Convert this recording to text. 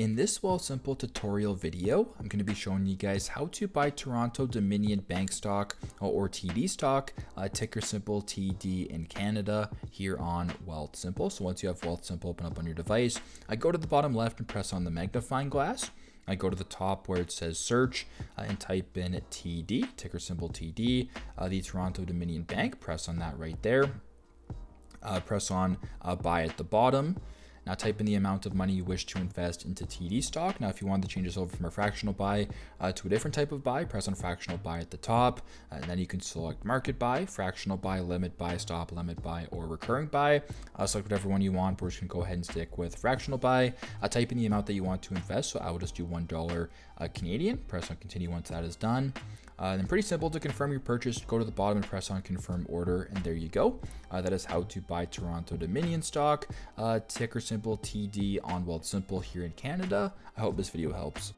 In this Wealthsimple tutorial video, I'm going to be showing you guys how to buy Toronto Dominion Bank stock or TD stock, ticker symbol TD in Canada here on Wealthsimple. So once you have Wealthsimple open up on your device, I go to the bottom left and press on the magnifying glass. I go to the top where it says search and type in TD, ticker symbol TD, the Toronto Dominion Bank. Press on that right there. Press on buy at the bottom. Now type in the amount of money you wish to invest into TD stock. Now, if you want to change this over from a fractional buy to a different type of buy, press on fractional buy at the top. And then you can select market buy, fractional buy, limit buy, stop limit buy, or recurring buy. Select whatever one you want. We're just going to go ahead and stick with fractional buy. Type in the amount that you want to invest. So I will just do $1 Canadian. Press on continue once that is done. Then pretty simple to confirm your purchase. Go to the bottom and press on confirm order, and there you go. That is how to buy Toronto Dominion stock, ticker symbol TD on Wealthsimple here in Canada. I hope this video helps.